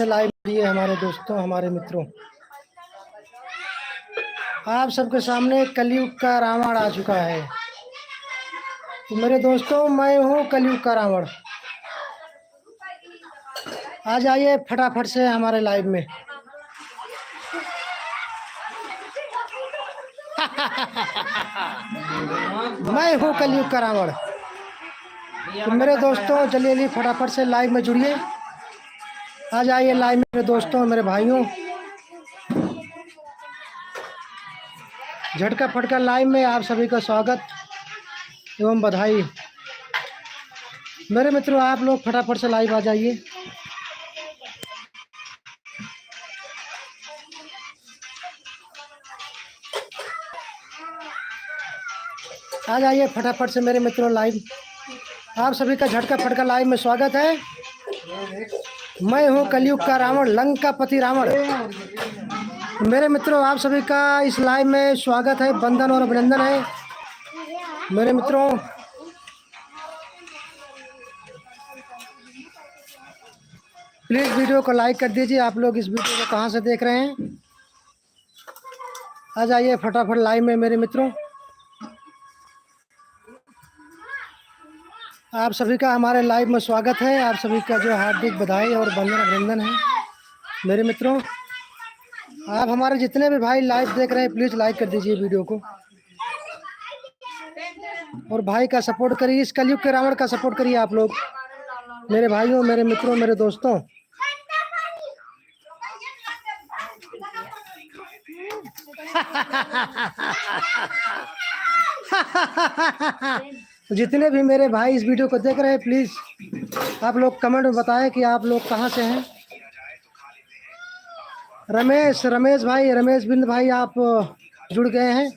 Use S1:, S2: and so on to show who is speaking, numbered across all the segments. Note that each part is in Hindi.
S1: लाइव दिए हमारे दोस्तों, हमारे मित्रों, आप सबके सामने कलयुग का रावण आ चुका है। तो मेरे दोस्तों, मैं हूँ कलयुग का रावण। आ जाइए फटाफट से हमारे लाइव में। मैं हूँ कलयुग का रावण। तो मेरे दोस्तों, चलिए फटाफट से लाइव में जुड़िए। आ जाइए लाइव में मेरे दोस्तों, मेरे भाइयों। झटका फटका लाइव में आप सभी का स्वागत एवं बधाई। मेरे मित्रों, आप लोग फटाफट से लाइव आ जाइए। आ जाइए फटाफट से मेरे मित्रों लाइव। आप सभी का झटका फटका लाइव में स्वागत है। मैं हूं कलयुग का रावण, लंका पति रावण। मेरे मित्रों, आप सभी का इस लाइव में स्वागत है, वंदन और अभिनंदन है। मेरे मित्रों, प्लीज वीडियो को लाइक कर दीजिए। आप लोग इस वीडियो को कहां से देख रहे हैं? आ जाइए फटाफट लाइव में मेरे मित्रों। आप सभी का हमारे लाइव में स्वागत है। आप सभी का जो हार्दिक बधाई और वंदन अभिनंदन है। मेरे मित्रों, आप हमारे जितने भी भाई लाइव देख रहे हैं, प्लीज लाइक कर दीजिए वीडियो को और भाई का सपोर्ट करिए। इस कलयुग के रावण का सपोर्ट करिए आप लोग, मेरे भाइयों, मेरे मित्रों, मेरे दोस्तों। जितने भी मेरे भाई इस वीडियो को देख रहे हैं, प्लीज आप लोग कमेंट में बताएं कि आप लोग कहां से हैं। रमेश भाई, रमेश बिंद भाई, आप जुड़ गए हैं।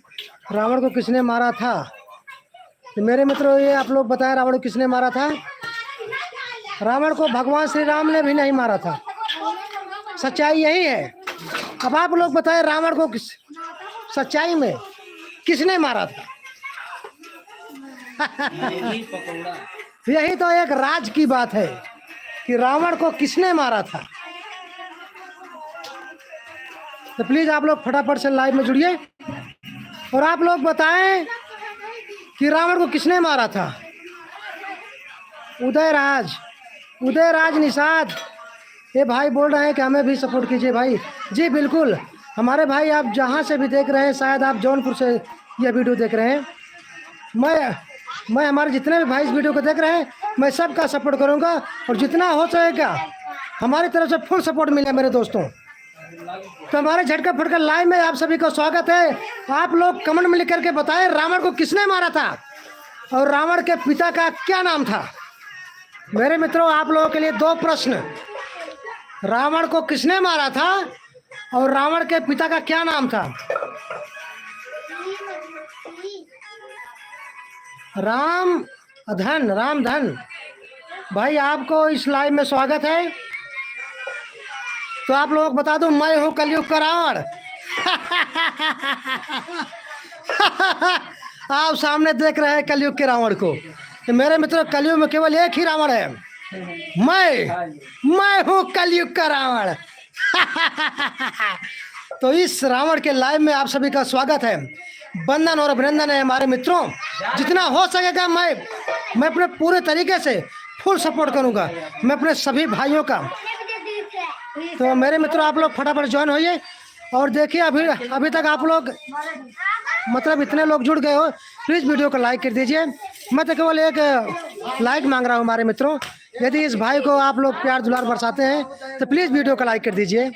S1: रावण को किसने मारा था? तो मेरे मित्रों, ये आप लोग बताएं, रावण को किसने मारा था? रावण को भगवान श्री राम ने भी नहीं मारा था। सच्चाई यही है। अब आप लोग बताएं, रावण को सच्चाई में किसने मारा था? यही तो एक राज की बात है कि रावण को किसने मारा था। तो प्लीज आप लोग फटाफट से लाइव में जुड़िए और आप लोग बताएं कि रावण को किसने मारा था। उदयराज निषाद, ये भाई बोल रहे हैं कि हमें भी सपोर्ट कीजिए भाई। जी बिल्कुल, हमारे भाई आप जहां से भी देख रहे हैं, शायद आप जौनपुर से यह वीडियो देख रहे हैं। मैं हमारे जितने भी भाई इस वीडियो को देख रहे हैं, मैं सबका सपोर्ट करूंगा और जितना हो सकेगा हमारी तरफ से फुल सपोर्ट मिले मेरे दोस्तों। तो हमारे झटका फटका लाइव में आप सभी का स्वागत है। आप लोग कमेंट में लिख करके बताएं, रावण को किसने मारा था और रावण के पिता का क्या नाम था। मेरे मित्रों, आप लोगों के लिए दो प्रश्न। रावण को किसने मारा था और रावण के पिता का क्या नाम था? रामधन भाई, आपको इस लाइव में स्वागत है। तो आप लोग बता दो, मैं हूं कलयुग का रावण। आप सामने देख रहे हैं कलयुग के रावण को। तो मेरे मित्रों, कलयुग में केवल एक ही रावण है, मैं हूं कलयुग का रावण। तो इस रावण के लाइव में आप सभी का स्वागत है, वंदन और अभिनंदन है हमारे मित्रों। जितना हो सकेगा मैं अपने पूरे तरीके से फुल सपोर्ट करूंगा, मैं अपने सभी भाइयों का। तो मेरे मित्रों, आप लोग फटाफट ज्वाइन होइए और देखिए, अभी तक आप लोग मतलब इतने लोग जुड़ गए हो, प्लीज वीडियो को लाइक कर दीजिए। मैं तो केवल एक लाइक मांग रहा हूँ हमारे मित्रों। यदि इस भाई को आप लोग प्यार दुलार बरसाते हैं तो प्लीज वीडियो को लाइक कर दीजिए।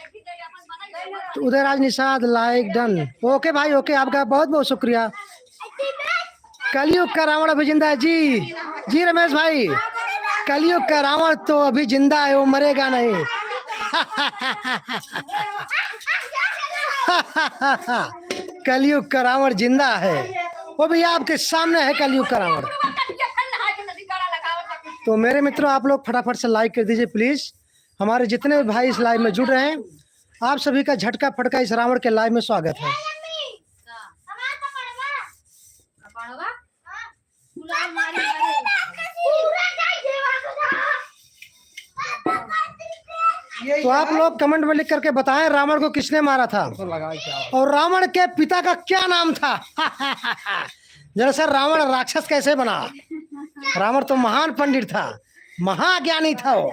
S1: तो Udayraj Nishad, like done. Okay भाई, ओके, आपका बहुत बहुत शुक्रिया। कलयुग का रावण अभी जिंदा है। जी रमेश भाई, कलयुग का रावण तो अभी जिंदा है, वो मरेगा नहीं। कलयुग का रावण जिंदा है, वो भी आपके सामने है कलयुग का रावण। तो मेरे मित्रों, आप लोग फटाफट से लाइक कर दीजिए प्लीज। हमारे जितने भी भाई इस लाइव में जुड़ रहे हैं, आप सभी का झटका फटका इस रावण के लाइव में स्वागत है। तो आप लोग कमेंट में लिख करके बताएं रावण को किसने मारा था और रावण के पिता का क्या नाम था। दरअसल रावण राक्षस कैसे बना? रावण तो महान पंडित था, महाज्ञानी था वो।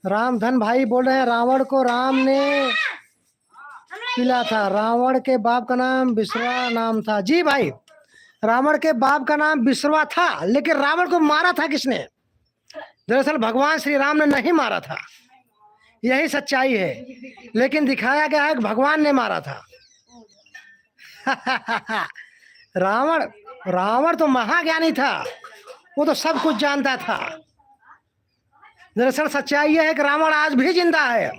S1: रामधन भाई बोल रहे हैं रावण को राम ने पिला था। रावण के बाप का नाम बिश्वा नाम था। जी भाई, रावण के बाप का नाम बिश्वा था, लेकिन रावण को मारा था किसने? दरअसल भगवान श्री राम ने नहीं मारा था, यही सच्चाई है। लेकिन दिखाया गया है कि भगवान ने मारा था। रावण तो महाज्ञानी था, वो तो सब कुछ जानता था। दरअसल सच्चाई यह है कि रावण आज भी जिंदा है,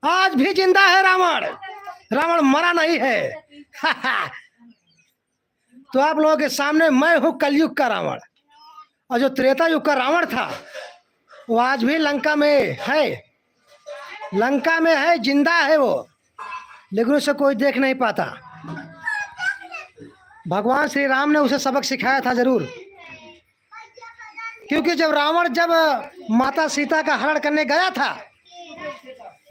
S1: आज भी जिंदा है रावण मरा नहीं है। तो आप लोगों के सामने मैं हूं कलयुग का रावण, और जो त्रेता युग का रावण था वो आज भी लंका में है, लंका में है, जिंदा है वो, लेकिन उसे कोई देख नहीं पाता। भगवान श्री राम ने उसे सबक सिखाया था जरूर, क्योंकि जब रावण माता सीता का हरण करने गया था,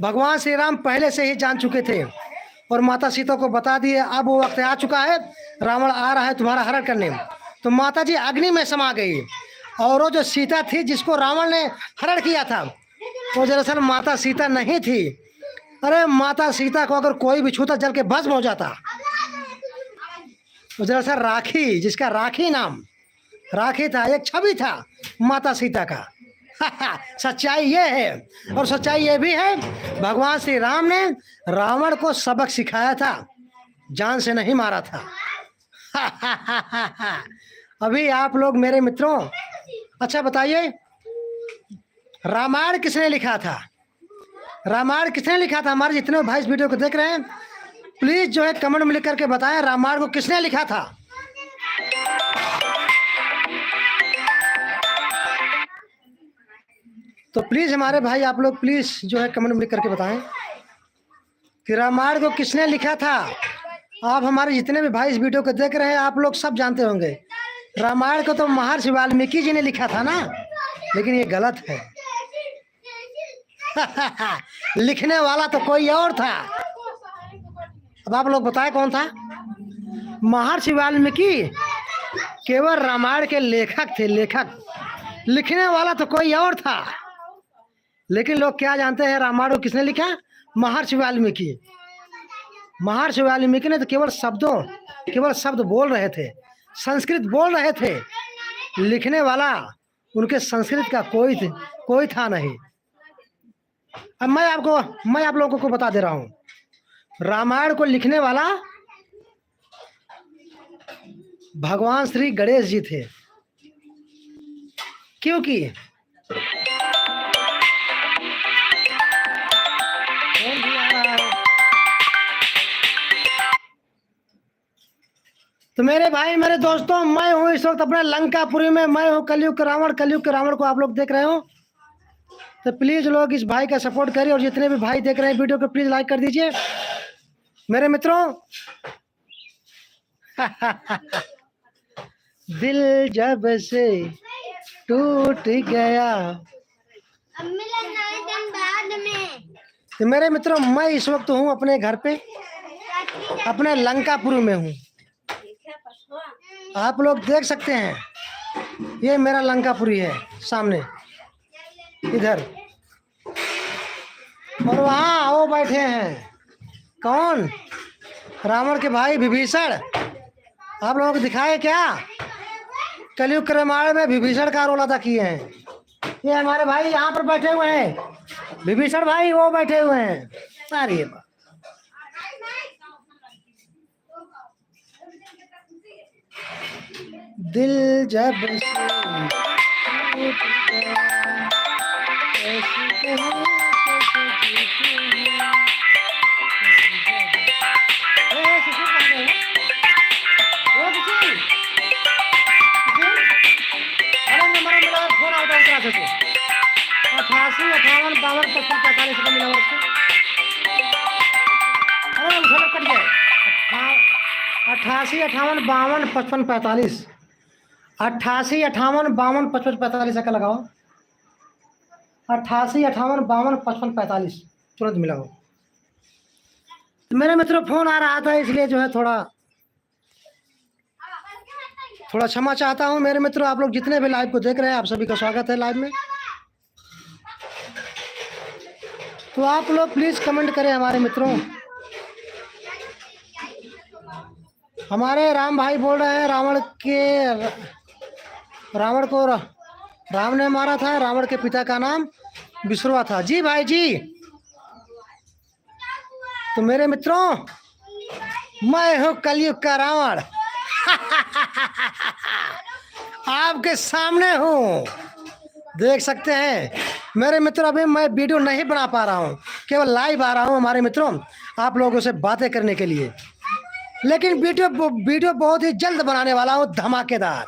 S1: भगवान श्री राम पहले से ही जान चुके थे और माता सीता को बता दिए अब वो वक्त आ चुका है, रावण आ रहा है तुम्हारा हरण करने। तो माता जी अग्नि में समा गई, और वो जो सीता थी जिसको रावण ने हरण किया था वो दरअसल माता सीता नहीं थी। अरे माता सीता को अगर कोई भी छूता जल के भस्म हो जाता। वो दरअसल राखी, जिसका राखी नाम राखी था, एक छवि था माता सीता का। सच्चाई ये है, और सच्चाई ये भी है भगवान श्री राम ने रावण को सबक सिखाया था, जान से नहीं मारा था। अभी आप लोग मेरे मित्रों, अच्छा बताइए रामायण किसने लिखा था? रामायण किसने लिखा था? हमारे जितने भाई इस वीडियो को देख रहे हैं प्लीज जो है कमेंट में लिख करके बताएं रामायण को किसने लिखा था। तो प्लीज हमारे भाई आप लोग प्लीज जो है कमेंट में लिख करके बताएं कि रामायण को किसने लिखा था। आप हमारे जितने भी भाई इस वीडियो को देख रहे हैं आप लोग सब जानते होंगे रामायण को तो महर्षि वाल्मीकि जी ने लिखा था ना, लेकिन ये गलत है। लिखने वाला तो कोई और था। अब आप लोग बताएं कौन था? महर्षि वाल्मीकि केवल रामायण के लेखक थे, लेखक। लिखने वाला तो कोई और था, लेकिन लोग क्या जानते हैं रामायण को किसने लिखा? महर्षि वाल्मीकि। महर्षि वाल्मीकि ने तो केवल शब्द बोल रहे थे, संस्कृत बोल रहे थे। लिखने वाला उनके संस्कृत का कोई था नहीं। अब मैं आप लोगों को बता दे रहा हूँ, रामायण को लिखने वाला भगवान श्री गणेश जी थे, क्योंकि तो मेरे भाई मेरे दोस्तों, मैं हूं इस वक्त अपने लंकापुरी में, मैं हूं कलयुग के रावण को आप लोग देख रहे हो। तो प्लीज लोग इस भाई का सपोर्ट करिए, और जितने भी भाई देख रहे हैं वीडियो को प्लीज लाइक कर दीजिए मेरे मित्रों। दिल जब से टूट गया। तो मेरे मित्रों, मैं इस वक्त हूँ अपने घर पे, अपने लंकापुरी में हूँ। आप लोग देख सकते हैं ये मेरा लंकापुरी है सामने इधर, और वहाँ वो बैठे हैं कौन? रावण के भाई विभीषण। आप लोगों को दिखाए क्या? कलयुग के रामायण में विभीषण का रोल अदा किए हैं। ये हमारे भाई यहाँ पर बैठे हुए हैं, विभीषण भाई वो बैठे हुए हैं। सारी बात दिल जब से 88 58 52 55 45 का मिला वर्ष। अरे उधर कट गए। 88 58 52 55 45 88 58 52 55 45 का लगाओ। 88 58 52 55 45 तुरंत मिला हो। तो मेरे मित्रों फ़ोन आ रहा था, इसलिए जो है थोड़ा क्षमा चाहता हूँ। मेरे मित्रों, आप लोग जितने भी लाइव को देख रहे हैं, आप सभी का स्वागत है लाइव में। तो आप लोग प्लीज़ कमेंट करें हमारे मित्रों। हमारे राम भाई बोल रहे हैं रावण को राम ने मारा था, रावण के पिता का नाम विश्रवा था। जी भाई जी। तो मेरे मित्रों, मैं हूँ कलयुग का रावण। आपके सामने हूँ, देख सकते हैं मेरे मित्रों। अभी मैं वीडियो नहीं बना पा रहा हूँ, केवल लाइव आ रहा हूँ हमारे मित्रों आप लोगों से बातें करने के लिए। लेकिन वीडियो बहुत ही जल्द बनाने वाला हूँ, धमाकेदार।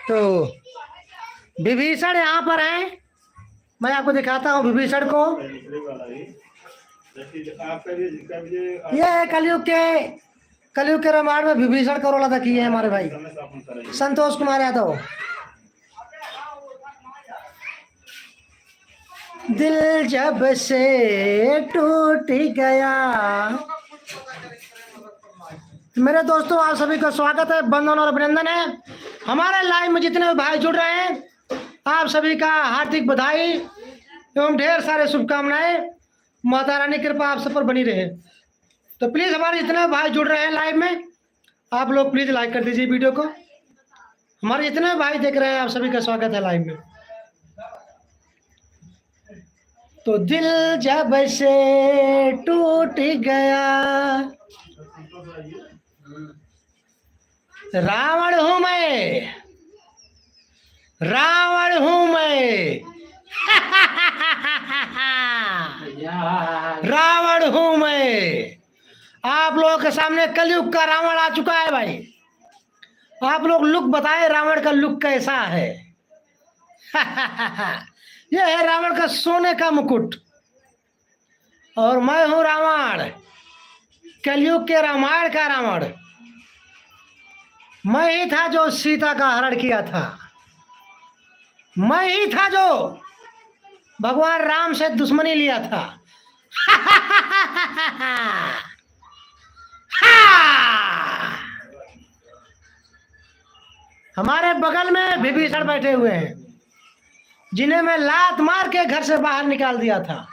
S1: तो विभीषण यहाँ पर है, मैं आपको दिखाता हूँ विभीषण को। ये है कलयुग के रामायण में विभीषण का रोल अदा किए हैं हमारे भाई संतोष कुमार यादव। दिल जब से टूट गया। मेरे दोस्तों, आप सभी का स्वागत है, वंदन और अभिनंदन है। हमारे लाइव में जितने भी भाई जुड़ रहे हैं, आप सभी का हार्दिक बधाई एवं ढेर सारे शुभकामनाएं। माता रानी की कृपा आप सब पर बनी रहे। तो प्लीज़ हमारे जितने भाई जुड़ रहे हैं लाइव में, आप लोग प्लीज़ लाइक कर दीजिए वीडियो को। हमारे जितने भाई देख रहे हैं, आप सभी का स्वागत है लाइव में। तो दिल जब से टूट गया, रावण हूं मैं, रावण हूं मैं। रावण हूं मैं। आप लोगों के सामने कलयुग का रावण आ चुका है भाई। आप लोग लुक बताएं, रावण का लुक कैसा है। यह है रावण का सोने का मुकुट, और मैं हूं रावण, कलयुग के रामायण का रावण। मैं ही था जो सीता का हरण किया था, मैं ही था जो भगवान राम से दुश्मनी लिया था। हमारे बगल में विभीषण बैठे हुए हैं, जिन्हें मैं लात मार के घर से बाहर निकाल दिया था।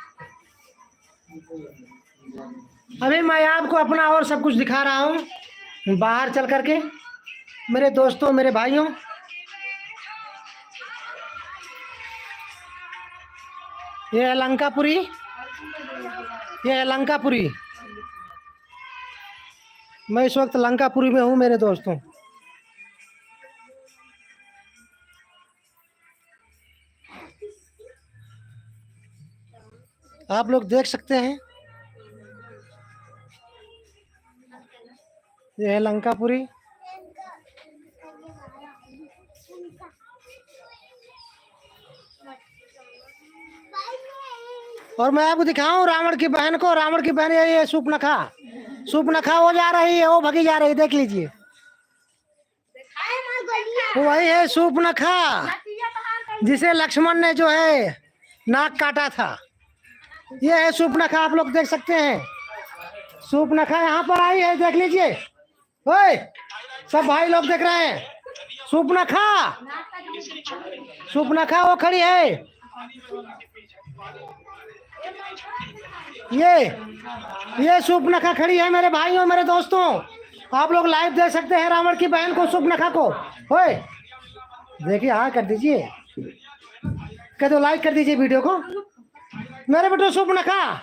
S1: अभी मैं आपको अपना और सब कुछ दिखा रहा हूं बाहर चल करके। मेरे दोस्तों, मेरे भाइयों, ये है लंकापुरी, ये है लंकापुरी। मैं इस वक्त लंकापुरी में हूं मेरे दोस्तों। आप लोग देख सकते हैं, ये है लंकापुरी। और मैं आपको दिखाऊं रावण की बहन को। रावण की बहन ये सूपनखा हो जा रही है, वो भगी जा रही है, देख लीजिए। वही है सूपनखा, जिसे लक्ष्मण ने जो है नाक काटा था। ये है सूपनखा, आप लोग देख सकते हैं। सूपनखा यहाँ पर आई है, देख लीजिए। ओए, सब भाई लोग देख रहे हैं। सूपनखा वो खड़ी है। ये सूपनखा खड़ी है मेरे भाइयों, मेरे दोस्तों। आप लोग लाइव देख सकते हैं रावण की बहन को, सूपनखा को। ओए देखिए, हाँ कर दीजिए, कह दो लाइक कर दीजिए वीडियो को। मेरे बेटो सूपनखा,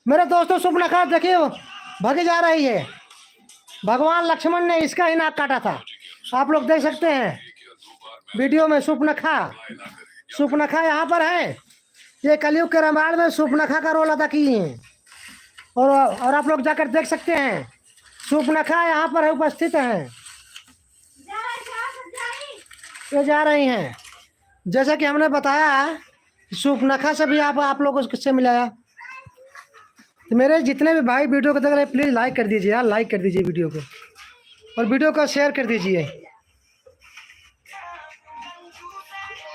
S1: मेरे दोस्तों, सूपनखा देखिए भागी जा रही है। भगवान लक्ष्मण ने इसका ही नाक काटा था, आप लोग देख सकते हैं वीडियो में। सूपनखा यहाँ पर है। ये कलयुग के रामायण में सूपनखा का रोल अदा किए हैं। और आप लोग जाकर देख सकते हैं, सूपनखा यहाँ पर है, उपस्थित हैं। ये जा रही हैं, जैसा कि हमने बताया, सूपनखा से भी आप लोगों से मिलाया। तो मेरे जितने भी भाई वीडियो को देख रहे हैं, प्लीज़ लाइक कर दीजिए यार, लाइक कर दीजिए वीडियो को, और वीडियो को शेयर कर दीजिए।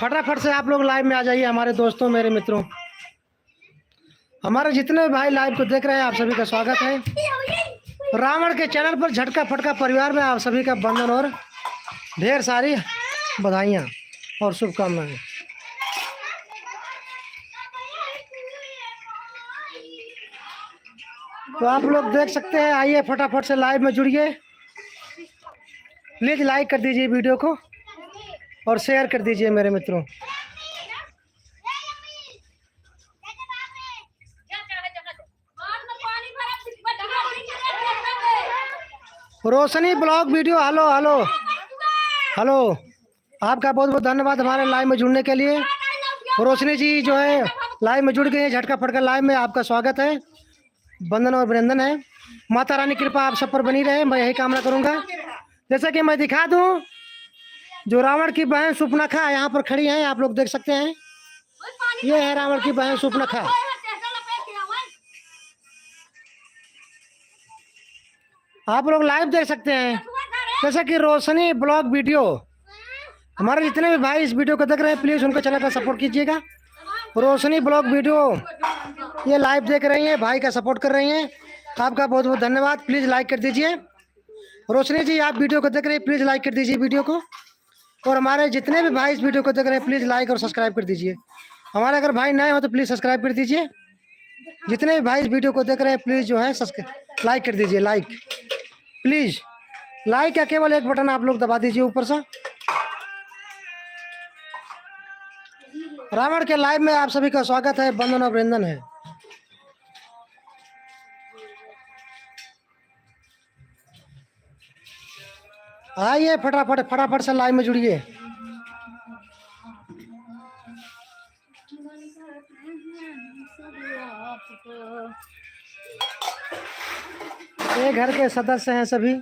S1: फटाफट से आप लोग लाइव में आ जाइए हमारे दोस्तों, मेरे मित्रों। हमारे जितने भाई लाइव को देख रहे हैं आप सभी का स्वागत है। रावण के चैनल पर झटका फटका परिवार में आप सभी का बंधन और ढेर सारी बधाइयाँ और शुभकामनाएं। तो आप लोग देख सकते हैं, आइए फटाफट से लाइव में जुड़िए। प्लीज़ लाइक कर दीजिए वीडियो को और शेयर कर दीजिए मेरे मित्रों। Roshni blog video, hello hello hello, आपका बहुत बहुत धन्यवाद हमारे लाइव में जुड़ने के लिए। रोशनी जी जो है लाइव में जुड़ गए हैं, झटका फटका लाइव में आपका स्वागत है, बंधन और अभिनंदन है। माता रानी कृपा आप सब पर बनी रहे, मैं यही कामना करूंगा। जैसा कि मैं दिखा दूं, जो रावण की बहन सुपनखा यहाँ पर खड़ी हैं, आप लोग देख सकते हैं, ये है रावण की बहन सुपनखा। आप लोग लाइव देख सकते हैं, जैसा कि रोशनी ब्लॉग वीडियो। हमारे जितने भी भाई इस वीडियो को देख रहे हैं, प्लीज़ उनको चैनल का सपोर्ट कीजिएगा। रोशनी ब्लॉग वीडियो ये लाइव देख रही हैं, भाई का सपोर्ट कर रही हैं, आपका बहुत बहुत धन्यवाद। प्लीज़ लाइक कर दीजिए। रोशनी जी आप वीडियो को देख रहे हैं, प्लीज़ लाइक कर दीजिए वीडियो को। और हमारे जितने भी भाई इस वीडियो को देख रहे हैं, प्लीज़ लाइक और सब्सक्राइब कर दीजिए। हमारे अगर भाई नए हो तो प्लीज़ सब्सक्राइब कर दीजिए। जितने भी भाई इस वीडियो को देख रहे हैं, प्लीज़ जो है लाइक कर दीजिए। लाइक प्लीज़, लाइक का केवल एक बटन आप लोग दबा दीजिए ऊपर से। रावण के लाइव में आप सभी का स्वागत है, बंधन और अभिनंदन है। आइए फटाफट फटाफट से लाइव में जुड़िए। ये घर के सदस्य हैं सभी।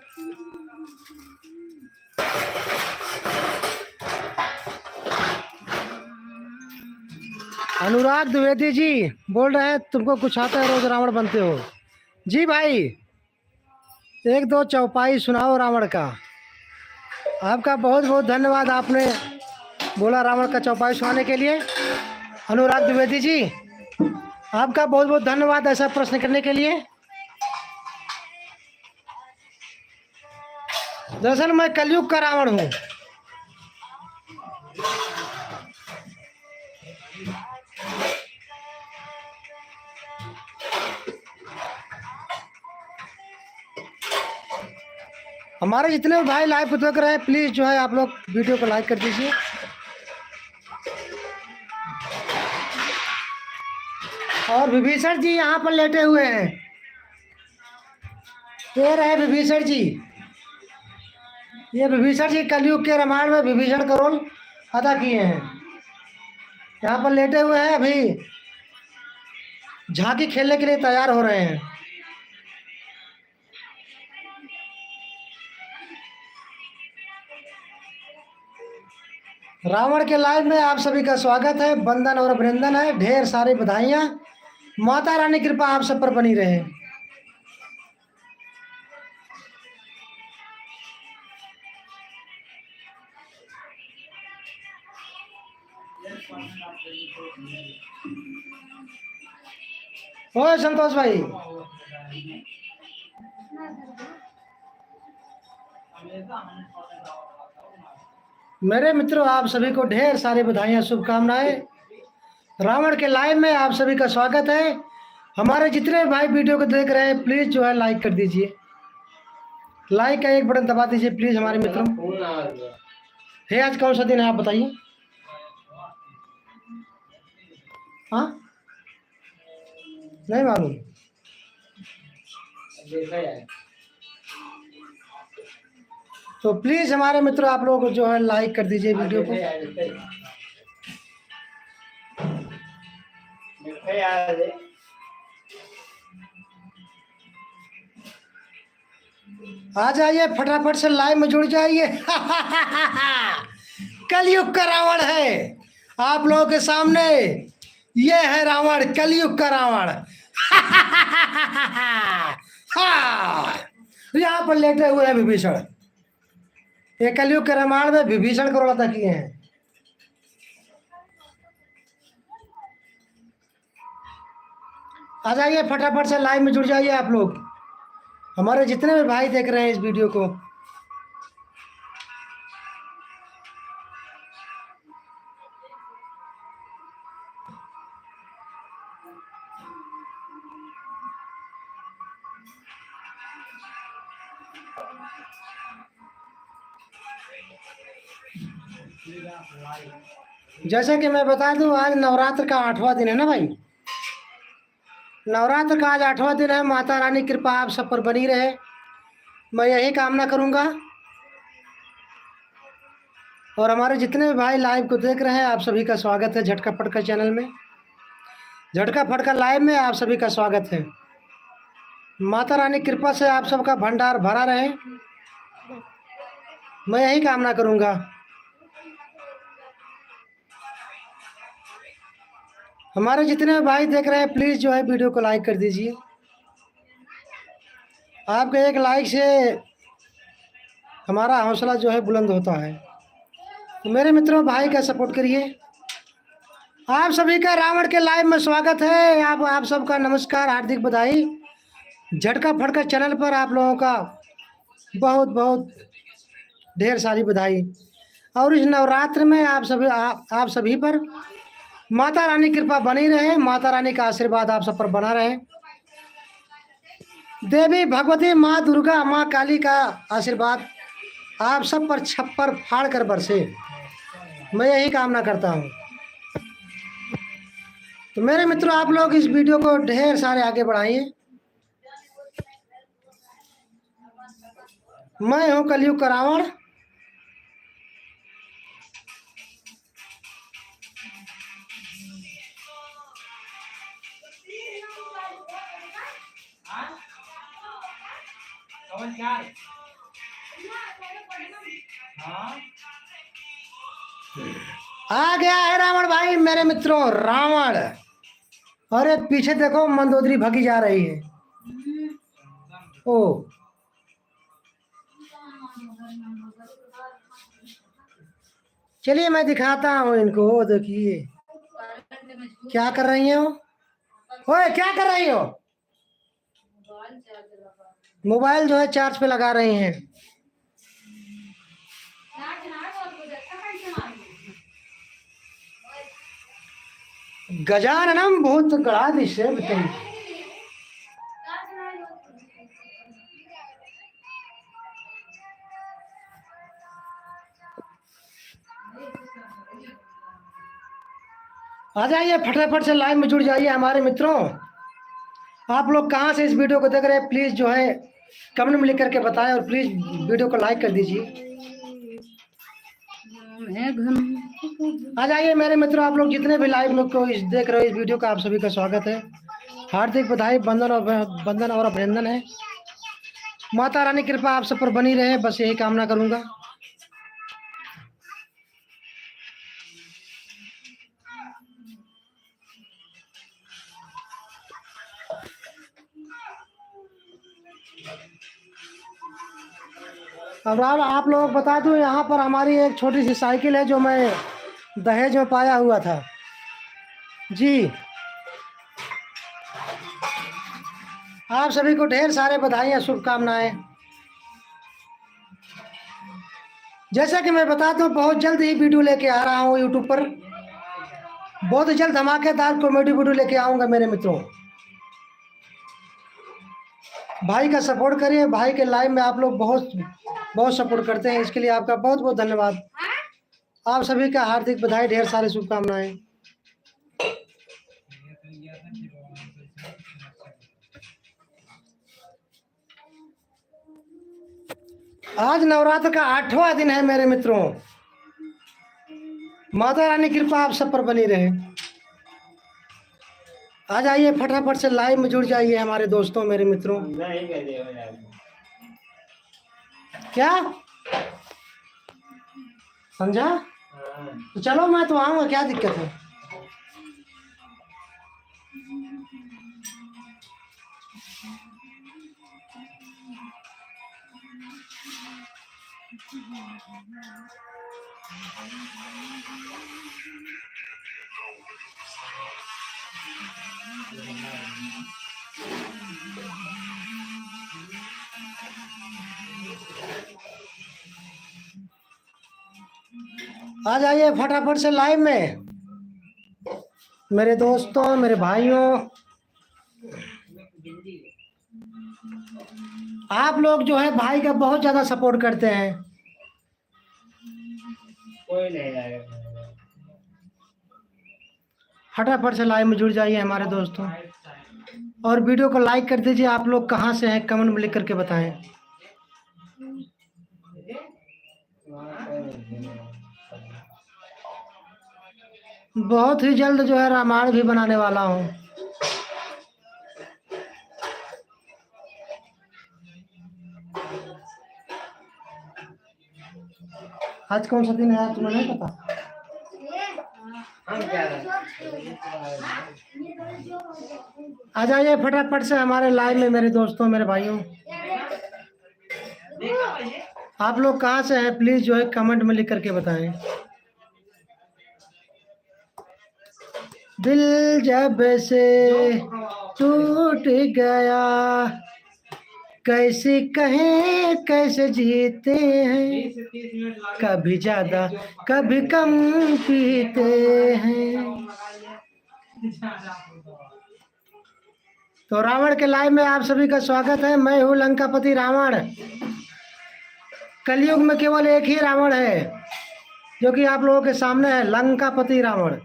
S1: अनुराग द्विवेदी जी बोल रहे हैं, तुमको कुछ आता है, रोज रावण बनते हो। जी भाई, एक दो चौपाई सुनाओ रावण का। आपका बहुत बहुत धन्यवाद, आपने बोला रावण का चौपाई सुनाने के लिए। अनुराग द्विवेदी जी आपका बहुत बहुत धन्यवाद ऐसा प्रश्न करने के लिए। दरअसल मैं कलयुग का रावण हूँ। हमारे जितने भी भाई लाइव देख रहे हैं, प्लीज जो है आप लोग वीडियो को लाइक कर दीजिए। और विभीषण जी यहाँ पर लेटे हुए हैं, ये रहे विभीषण जी। ये विभीषण जी कलयुग के रामायण में विभीषण का रोल अदा किए हैं। यहाँ पर लेटे हुए हैं, अभी झांकी खेलने के लिए तैयार हो रहे हैं। रावण के लाइव में आप सभी का स्वागत है, बंधन और अभिनंदन है, ढेर सारी बधाइयाँ। माता रानी कृपा आप सब पर बनी रहे। ओए संतोष भाई, मेरे मित्रों आप सभी को ढेर सारी बधाइयाँ शुभकामनाएं। रावण के लाइव में आप सभी का स्वागत है। हमारे जितने भाई वीडियो को देख रहे हैं, प्लीज जो है लाइक कर दीजिए। लाइक का एक बटन दबा दीजिए प्लीज हमारे मित्रों। है आज कौन सा दिन है आप बताइए। हाँ नहीं मालूम, तो प्लीज हमारे मित्रों आप लोग जो है लाइक कर दीजिए वीडियो को। आ जाइए फटाफट से लाइव में जुड़ जाइए। कलयुग का रावण है आप लोगों के सामने, ये है रावण, कलयुग का रावण। यहाँ पर लेटे हुए हैं विभीषण। ये कलयुग के रामायण में विभीषण को अदा किए हैं। आ जाइए फटाफट से लाइव में जुड़ जाइए आप लोग, हमारे जितने भी भाई देख रहे हैं इस वीडियो को। जैसा कि मैं बता दूं, आज नवरात्र का 8वां दिन है ना भाई। नवरात्र का आज 8वां दिन है। माता रानी कृपा आप सब पर बनी रहे, मैं यही कामना करूंगा। और हमारे जितने भी भाई लाइव को देख रहे हैं, आप सभी का स्वागत है झटका फटका चैनल में। झटका फटका लाइव में आप सभी का स्वागत है। माता रानी कृपा से आप सबका भंडार भरा रहे, मैं यही कामना करूंगा। हमारे जितने भी भाई देख रहे हैं, प्लीज़ जो है वीडियो को लाइक कर दीजिए। आपके एक लाइक से हमारा हौसला जो है बुलंद होता है। तो मेरे मित्रों, भाई का सपोर्ट करिए। आप सभी का रावण के लाइव में स्वागत है। आप सबका नमस्कार, हार्दिक बधाई। झटका फटका चैनल पर आप लोगों का बहुत बहुत ढेर सारी बधाई। और इस नवरात्र में आप सभी पर माता रानी कृपा बनी रहे, माता रानी का आशीर्वाद आप सब पर बना रहे। देवी भगवती माँ दुर्गा, माँ काली का आशीर्वाद आप सब पर छप्पर फाड़ कर बरसे, मैं यही कामना करता हूँ। तो मेरे मित्रों, आप लोग इस वीडियो को ढेर सारे आगे बढ़ाइए। मैं हूँ कलयुग का रावण। आ गया है रावण भाई, मेरे मित्रों, रावण। अरे पीछे देखो, मंदोदरी भगी जा रही है। ओ, चलिए मैं दिखाता हूँ इनको। देखिए क्या कर रही हो। ओए, क्या कर रही हो? मोबाइल जो है चार्ज पे लगा रही हैं। गजाननम भूत गणाधीश बताइए। आ जाइए फटाफट से लाइव में जुड़ जाइए हमारे मित्रों। आप लोग कहाँ से इस वीडियो को देख रहे हैं, प्लीज़ जो है कमेंट में लिख करके बताएं, और प्लीज़ वीडियो को लाइक कर दीजिए। आ जाइए मेरे मित्रों, आप लोग जितने भी लाइव लोग को देख रहे हो इस वीडियो का, आप सभी का स्वागत है। हार्दिक बधाई, बंधन और अभिनंदन है। माता रानी कृपा आप सब पर बनी रहे, बस यही कामना करूंगा। अब आप लोग बता दूं, यहाँ पर हमारी एक छोटी सी साइकिल है जो मैं दहेज में पाया हुआ था जी। आप सभी को ढेर सारे बधाई, शुभकामनाएं। जैसा कि मैं बताता हूँ, बहुत जल्द ही वीडियो लेके आ रहा हूँ यूट्यूब पर। बहुत जल्द धमाकेदार कॉमेडी वीडियो लेके आऊँगा मेरे मित्रों। भाई का सपोर्ट करिए। भाई के लाइव में आप लोग बहुत बहुत सपोर्ट करते हैं, इसके लिए आपका बहुत बहुत धन्यवाद। आप सभी का हार्दिक बधाई, ढेर सारी शुभकामनाएं। आज नवरात्र का 8वां दिन है मेरे मित्रों। माता रानी कृपा आप सब पर बनी रहे। आ जाइए फटाफट से लाइव में जुड़ जाइए हमारे दोस्तों, मेरे मित्रों। क्या समझा? तो चलो, मैं तो आऊंगा, क्या दिक्कत है? आ जाइए फटाफट से लाइव में मेरे दोस्तों, मेरे भाइयों। आप लोग जो है भाई का बहुत ज्यादा सपोर्ट करते हैं। कोई नहीं आएगा। फटाफट से लाइव में जुड़ जाइए हमारे दोस्तों, और वीडियो को लाइक कर दीजिए। आप लोग कहाँ से हैं कमेंट में लिख करके बताएं। बहुत ही जल्द जो है रामायण भी बनाने वाला हूँ। आज कौन सा दिन है यार, तुम्हें नहीं पता? आ जाइए फटाफट से हमारे लाइव में मेरे दोस्तों, मेरे भाइयों। आप लोग कहाँ से हैं प्लीज जो है कमेंट में लिख करके बताएं। दिल जब से टूट गया, कैसे कहें कैसे जीते हैं, कभी ज्यादा कभी कम पीते हैं। तो रावण के लाइव में आप सभी का स्वागत है। मैं हूँ लंकापति रावण। कलयुग में केवल एक ही रावण है जो कि आप लोगों के सामने है, लंकापति रावण।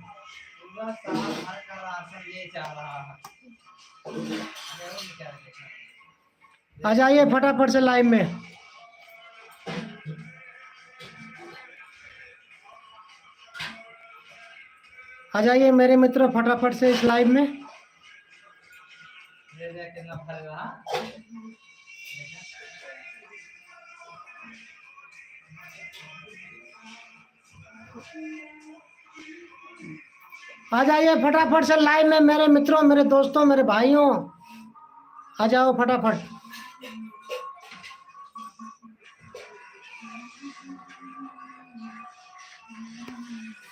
S1: आ जाइए फटाफट से लाइव में। आ जाइए मेरे मित्र फटाफट से इस लाइव में। आ जाइए फटाफट से लाइव में मेरे मित्रों, मेरे दोस्तों, मेरे भाइयों। आ जाओ फटाफट।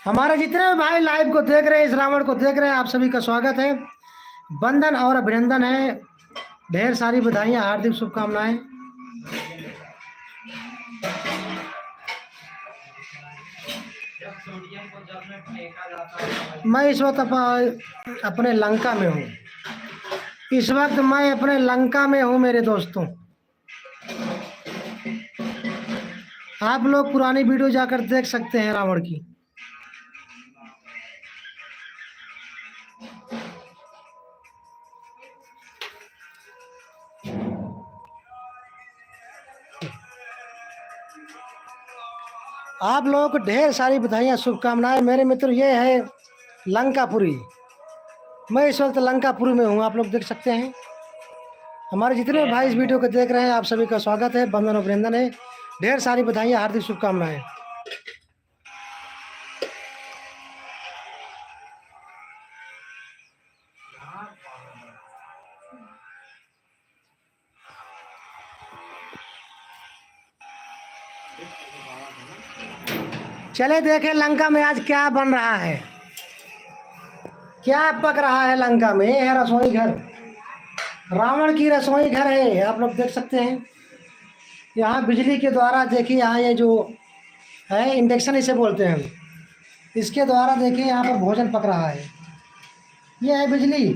S1: हमारे जितने भी भाई लाइव को देख रहे हैं, इस रावण को देख रहे हैं, आप सभी का स्वागत है, वंदन और अभिनंदन है। ढेर सारी बधाइयां, हार्दिक शुभकामनाएं। मैं इस वक्त अपने लंका में हूँ। इस वक्त मैं अपने लंका में हूँ मेरे दोस्तों। आप लोग पुरानी वीडियो जाकर देख सकते हैं रावण की। आप लोगों को ढेर सारी बधाइयाँ, शुभकामनाएं मेरे मित्र। ये है लंकापुरी। मैं इस वक्त लंकापुरी में हूँ, आप लोग देख सकते हैं। हमारे जितने भाई इस वीडियो को देख रहे हैं, आप सभी का स्वागत है, वंदन अभिनंदन है। ढेर सारी बधाइयाँ, हार्दिक शुभकामनाएं। चले देखें लंका में आज क्या बन रहा है, क्या पक रहा है लंका में। ये है रसोई घर, रावण की रसोई घर है, आप लोग देख सकते हैं। यहाँ बिजली के द्वारा देखिए, यहाँ ये जो है इंडक्शन इसे बोलते हैं, इसके द्वारा देखिए यहाँ पर भोजन पक रहा है। ये है बिजली,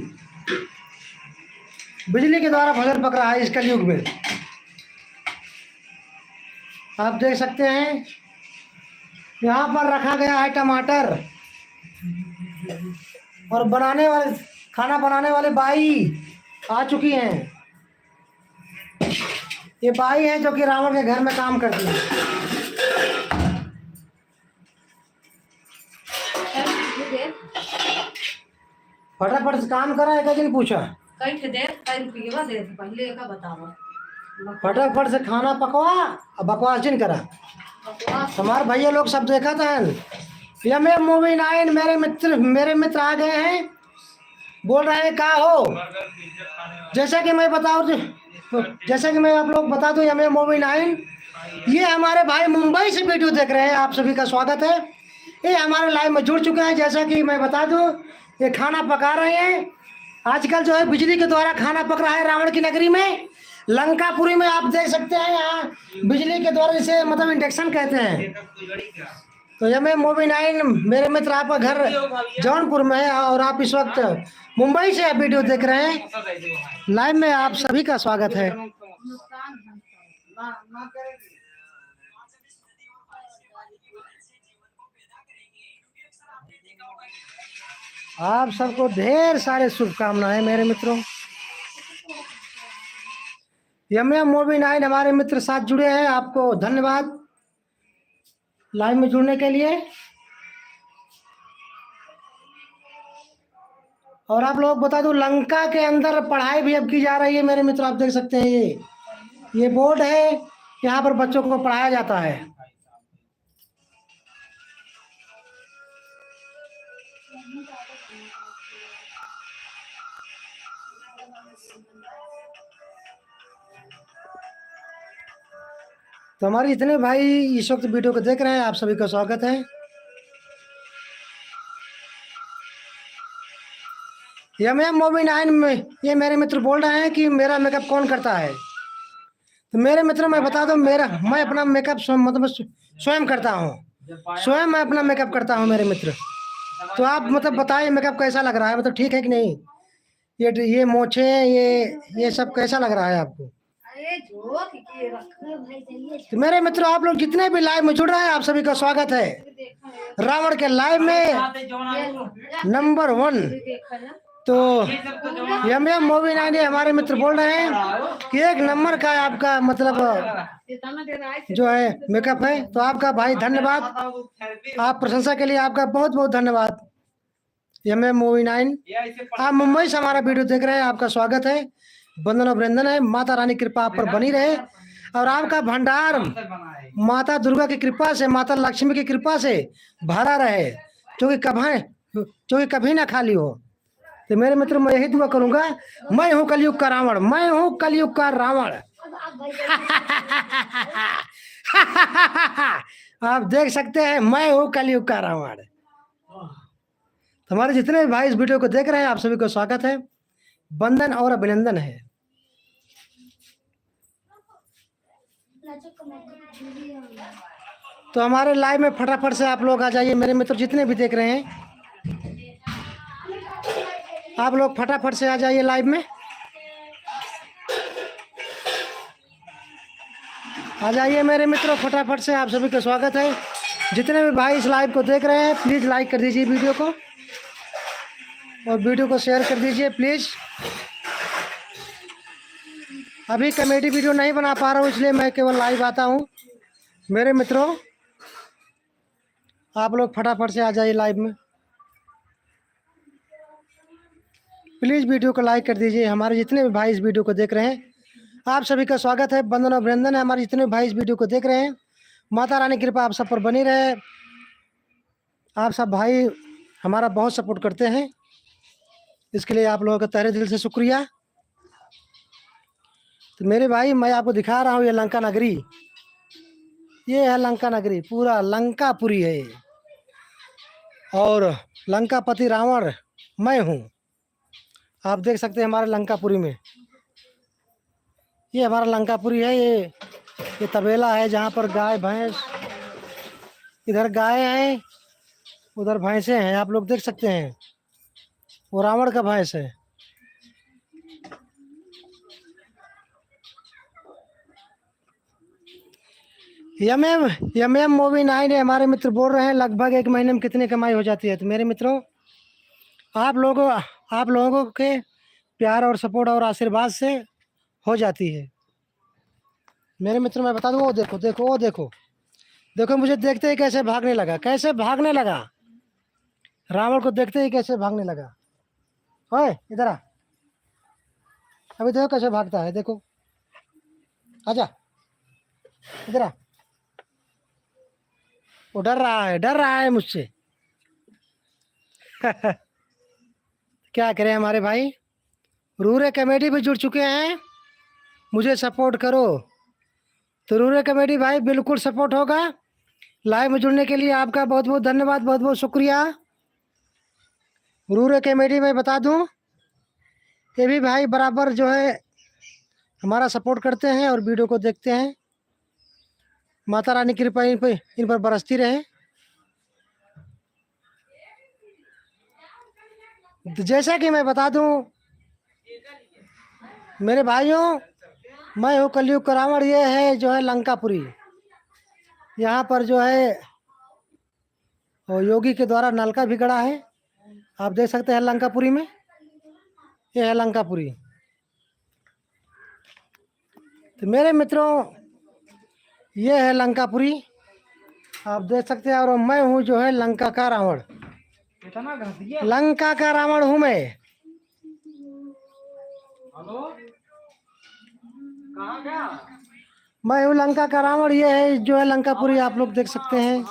S1: बिजली के द्वारा भोजन पक रहा है इस कलयुग में। आप देख सकते हैं यहाँ पर रखा गया है टमाटर, और बनाने वाले, खाना बनाने वाले बाई आ चुकी हैं। ये बाई है जो कि रावण के घर में काम करती है। फटाफट से काम करा है, कैसे पूछा फटाफट से खाना पकवा, बकवास जिन करा। हमारे भैया लोग सब देखा था। यमे मूवी 9 मेरे मित्र आ गए हैं, बोल रहे हैं क्या हो। जैसा कि मैं आप लोग बता दूं, यमे मूवी 9 ये हमारे भाई मुंबई से वीडियो देख रहे हैं, आप सभी का स्वागत है। ये हमारे लाइव में जुड़ चुके हैं। जैसा कि मैं बता दूं, ये खाना पका रहे हैं, आजकल जो है बिजली के द्वारा खाना पक रहा है रावण की नगरी में, लंकापुरी में। आप देख सकते हैं यहाँ बिजली के द्वारा, इसे मतलब इंडक्शन कहते हैं। तो ये मैं मूवी 9 मेरे मित्र, आपका घर जौनपुर में है और आप इस वक्त मुंबई से वीडियो देख रहे हैं लाइव में। आप सभी का स्वागत है। आप सबको ढेर सारे शुभकामनाएं मेरे मित्रों। यमयम मूवी 9 हमारे मित्र साथ जुड़े हैं, आपको धन्यवाद लाइव में जुड़ने के लिए। और आप लोग बता दूं, लंका के अंदर पढ़ाई भी अब की जा रही है मेरे मित्र। आप देख सकते हैं ये बोर्ड है, यहाँ पर बच्चों को पढ़ाया जाता है। तो हमारे जितने भाई इस वक्त वीडियो को देख रहे हैं, आप सभी का स्वागत है। यमयम मूवी 9 में ये मेरे मित्र बोल रहे हैं कि मेरा मेकअप कौन करता है। तो मेरे मित्र मैं बता दूं, मैं अपना मेकअप मतलब स्वयं करता हूँ, स्वयं मैं अपना मेकअप करता हूँ मेरे मित्र। तो आप मतलब बताइए मेकअप कैसा लग रहा है, मतलब ठीक है कि नहीं? ये मोछे ये सब कैसा लग रहा है आपको? तो मेरे मित्र आप लोग जितने भी लाइव में जुड़ रहे हैं, आप सभी का स्वागत है रावण के लाइव में नंबर 1। तो यमयम मूवी 9 हमारे मित्र बोल रहे हैं कि 1 नंबर का आपका मतलब जो है मेकअप है। तो आपका भाई धन्यवाद, आप प्रशंसा के लिए आपका बहुत बहुत धन्यवाद। यमयम मूवी 9 आप मुंबई से हमारा वीडियो देख रहे हैं, आपका स्वागत है, बंदन अभिनंदन है। माता रानी कृपा आप पर बनी रहे और आपका भंडार माता दुर्गा की कृपा से, माता लक्ष्मी की कृपा से भरा रहे, जो कि कभी ना खाली हो। तो मेरे मित्र मैं यही दुआ करूंगा, मैं हूँ कलयुग का रावण, मैं हूँ कलयुग का रावण। आप देख सकते हैं मैं हूँ कलयुग का रावण। हमारे जितने भी भाई इस वीडियो को देख रहे हैं, आप सभी को स्वागत है, वंदन और अभिनंदन है। तो हमारे लाइव में फटाफट से आप लोग आ जाइए मेरे मित्र, जितने भी देख रहे हैं आप लोग फटाफट से आ जाइए लाइव में, आ जाइए मेरे मित्रों फटाफट से। आप सभी का स्वागत है। जितने भी भाई इस लाइव को देख रहे हैं प्लीज़ लाइक कर दीजिए वीडियो को और वीडियो को शेयर कर दीजिए प्लीज़। अभी कॉमेडी वीडियो नहीं बना पा रहा हूँ, इसलिए मैं केवल लाइव आता हूँ मेरे मित्रों। आप लोग फटाफट से आ जाइए लाइव में, प्लीज़ वीडियो को लाइक कर दीजिए। हमारे जितने भी भाई इस वीडियो को देख रहे हैं, आप सभी का स्वागत है, वंदन और अभिनंदन है। हमारे जितने भी भाई इस वीडियो को देख रहे हैं, माता रानी कृपा आप सब पर बनी रहे। आप सब भाई हमारा बहुत सपोर्ट करते हैं, इसके लिए आप लोगों का तहे दिल से शुक्रिया। तो मेरे भाई मैं आपको दिखा रहा हूँ ये लंका नगरी, ये है लंका नगरी, पूरा लंकापुरी है और लंकापति रावण मैं हूँ। आप देख सकते हैं हमारे लंकापुरी में, ये हमारा लंकापुरी है। ये तबेला है जहाँ पर गाय भैंस, इधर गाय हैं उधर भैंसे हैं, आप लोग देख सकते हैं। वो रावण का भैंस है। यमयम मूवी 9 है हमारे मित्र बोल रहे हैं लगभग 1 महीने में कितनी कमाई हो जाती है। तो मेरे मित्रों आप लोगों के प्यार और सपोर्ट और आशीर्वाद से हो जाती है मेरे मित्र। मैं बता दूं, वो देखो देखो वो देखो देखो, मुझे देखते ही कैसे भागने लगा, कैसे भागने लगा, रावण को देखते ही कैसे भागने लगा। ओए इधर आ, अभी देखो कैसे भागता है, देखो आजा इधर आ। वो डर रहा है मुझसे। क्या करें, हमारे भाई रूरे कमेटी भी जुड़ चुके हैं, मुझे सपोर्ट करो। तो रूरे कमेटी भाई बिल्कुल सपोर्ट होगा। लाइव में जुड़ने के लिए आपका बहुत बहुत धन्यवाद, बहुत बहुत शुक्रिया। रूरे कमेटी में बता दूं ये भी भाई बराबर जो है हमारा सपोर्ट करते हैं और वीडियो को देखते हैं। माता रानी की कृपा इन पर बरसती रहे। तो जैसा कि मैं बता दूं मेरे भाइयों, मैं हूँ कलयुग का रावण। ये है जो है लंकापुरी। यहाँ पर जो है वो योगी के द्वारा नलका भी गड़ा है, आप देख सकते हैं लंकापुरी में। ये है लंकापुरी। तो मेरे मित्रों ये है लंकापुरी, आप देख सकते हैं। और मैं हूँ जो है लंका का रावण। लंका का रावण हूँ मैं। मैं हूँ लंका का रावण। ये है जो है लंकापुरी, आप लोग देख सकते हैं।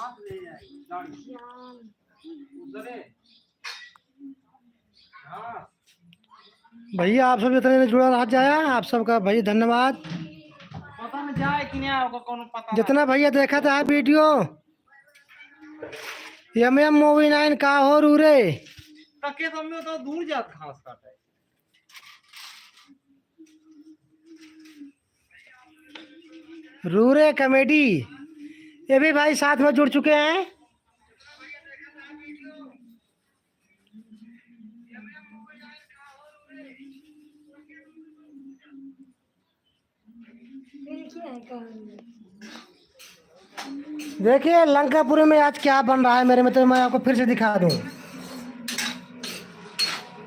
S1: भैया आप सब जितने ने जुड़ा हाथ जाया, आप सबका भाई धन्यवाद। जितना भैया देखा था वीडियो MM मूवी 9 का हो रूरे
S2: तो दूर जात घास काटे।
S1: रूरे कॉमेडी ये भी भाई साथ में जुड़ चुके हैं। देखिए लंकापुरी में आज क्या बन रहा है मेरे मित्र, मैं आपको फिर से दिखा दूं।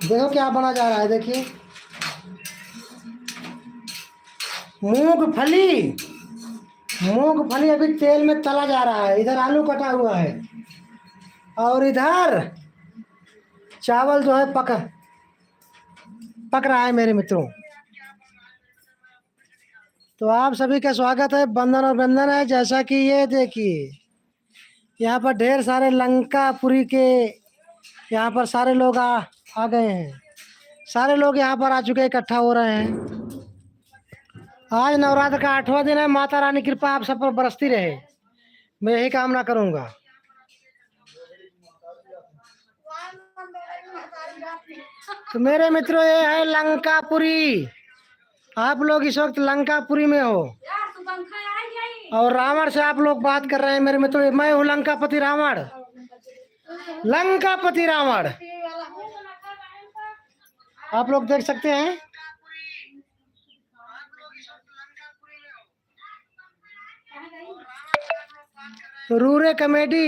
S1: देखो क्या बना जा रहा है। देखिए मूंगफली, मूंगफली अभी तेल में तला जा रहा है। इधर आलू कटा हुआ है और इधर चावल जो है पक रहा है मेरे मित्रों। तो आप सभी का स्वागत है, बंधन और बंधन है। जैसा कि ये देखिए यहाँ पर ढेर सारे लंकापुरी के यहाँ पर सारे लोग आ गए हैं। सारे लोग यहाँ पर आ चुके, इकट्ठा हो रहे हैं। आज नवरात्र का 8वां दिन है। माता रानी कृपा आप सब पर बरसती रहे, मैं यही कामना करूंगा। तो मेरे मित्रों ये है लंकापुरी। आप लोग इस वक्त लंकापुरी में हो और रावण से आप लोग बात कर रहे हैं मेरे मित्रों। मैं हूँ लंकापति रावण, लंकापति रावण। आप लोग देख सकते हैं। तो रूरे कॉमेडी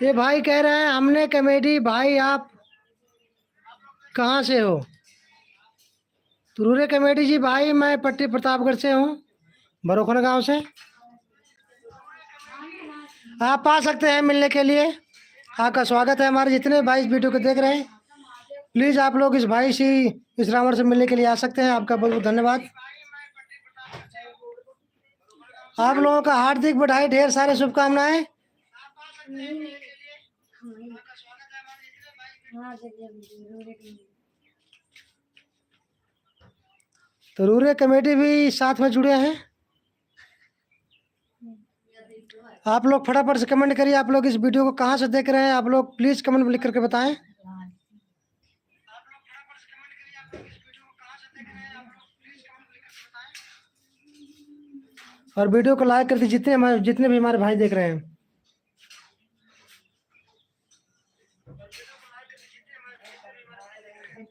S1: ये भाई कह रहे हैं हमने कॉमेडी। भाई आप कहाँ से हो? तो रूरे कॉमेडी जी भाई मैं पट्टी प्रतापगढ़ से हूँ, बरोखन गांव से। आप आ सकते हैं मिलने के लिए, आपका स्वागत है। हमारे जितने भाई इस वीडियो को देख रहे हैं प्लीज़ आप लोग इस भाई से, इस रावण से मिलने के लिए आ सकते हैं। आपका बहुत बहुत धन्यवाद। आप लोगों का हार्दिक बधाई, ढेर सारे शुभकामनाएं। तो रूरे कमेटी भी साथ में जुड़े हैं। आप लोग फटाफट से कमेंट करिए, आप लोग इस वीडियो को कहाँ से देख रहे हैं। आप लोग प्लीज़ कमेंट में लिख करके बताएं। और वीडियो को लाइक कर दीजिए जितने भी हमारे भाई देख रहे हैं।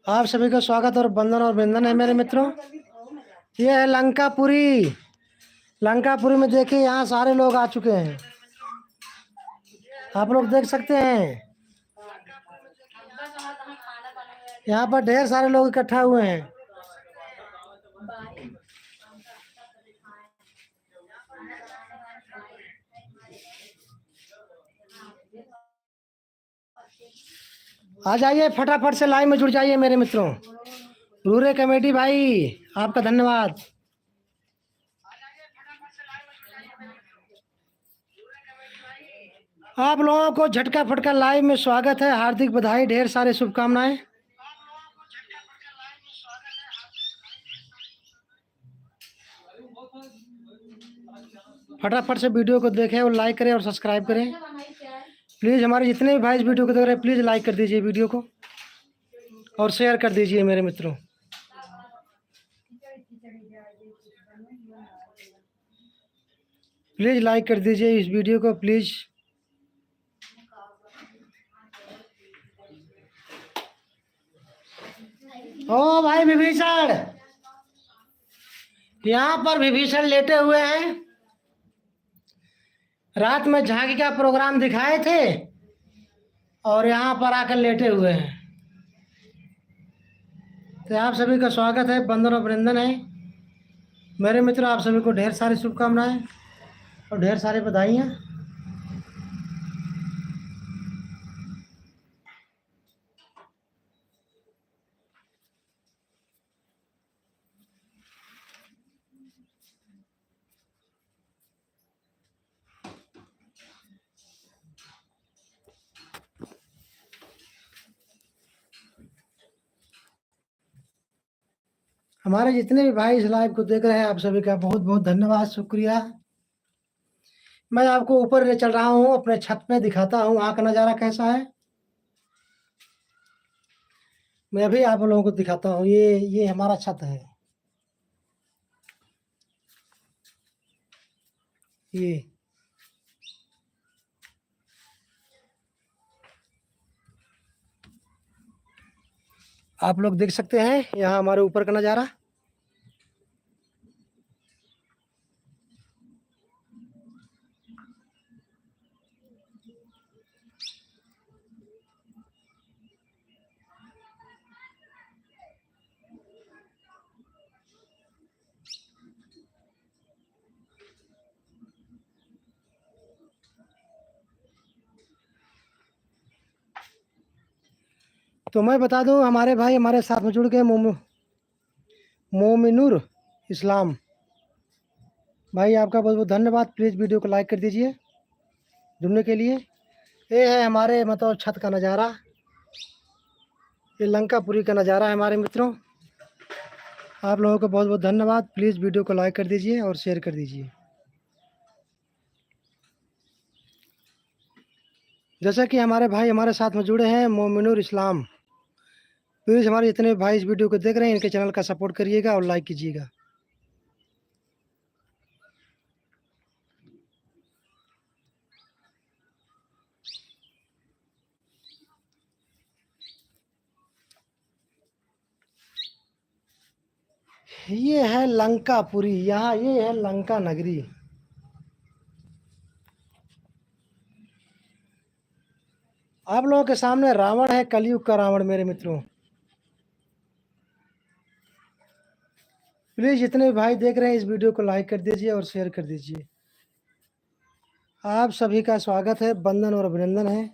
S1: आप सभी का स्वागत और बंधन और बंधन है मेरे मित्रों। ये है लंकापुरी। लंकापुरी में देखिए यहाँ सारे लोग आ चुके हैं, आप लोग देख सकते हैं। यहाँ पर ढेर सारे लोग इकट्ठा हुए हैं। आ जाइए फटाफट से लाइव में जुड़ जाइए मेरे मित्रों। रूरे कमेटी भाई आपका धन्यवाद। आप लोगों को झटका फटका लाइव में स्वागत है, हार्दिक बधाई, ढेर सारे शुभकामनाएं। फटाफट से वीडियो को देखें और लाइक करें और सब्सक्राइब करें प्लीज़। हमारे जितने भी भाई इस वीडियो को देख रहे हैं प्लीज़ लाइक कर दीजिए वीडियो को और शेयर कर दीजिए मेरे मित्रों। प्लीज़ लाइक कर दीजिए इस वीडियो को प्लीज़। ओ भाई विभीषण, यहाँ पर विभीषण लेटे हुए हैं। रात में झांकी का प्रोग्राम दिखाए थे और यहाँ पर आकर लेटे हुए हैं। तो आप सभी का स्वागत है, वंदन और अभिनंदन है मेरे मित्र। आप सभी को ढेर सारी शुभकामनाएं और ढेर सारी बधाइयाँ। हमारे जितने भी भाई इस लाइव को देख रहे हैं, आप सभी का बहुत बहुत धन्यवाद, शुक्रिया। मैं आपको ऊपर ले चल रहा हूँ, अपने छत पे दिखाता हूँ वहाँ का नज़ारा कैसा है। मैं अभी आप लोगों को दिखाता हूँ। ये हमारा छत है। ये आप लोग देख सकते हैं यहाँ हमारे ऊपर का नज़ारा। तो मैं बता दूं, हमारे भाई हमारे साथ में जुड़ गए। मोमिनुर इस्लाम भाई, आपका बहुत बहुत धन्यवाद। प्लीज़ वीडियो को लाइक कर दीजिए जुड़ने के लिए। ये है हमारे मतलब छत का नज़ारा, ये लंकापुरी का नज़ारा है हमारे मित्रों। आप लोगों को बहुत बहुत धन्यवाद। प्लीज़ वीडियो को लाइक कर दीजिए और शेयर कर दीजिए। जैसा कि हमारे भाई हमारे साथ में जुड़े हैं, मोमिनुर इस्लाम, प्लीज़ हमारे जितने भाई इस वीडियो को देख रहे हैं इनके चैनल का सपोर्ट करिएगा और लाइक कीजिएगा। ये है लंकापुरी, यहाँ ये है लंका नगरी। आप लोगों के सामने रावण है, कलयुग का रावण मेरे मित्रों। प्लीज़ जितने भी भाई देख रहे हैं इस वीडियो को लाइक कर दीजिए और शेयर कर दीजिए। आप सभी का स्वागत है, वंदन और अभिनंदन है।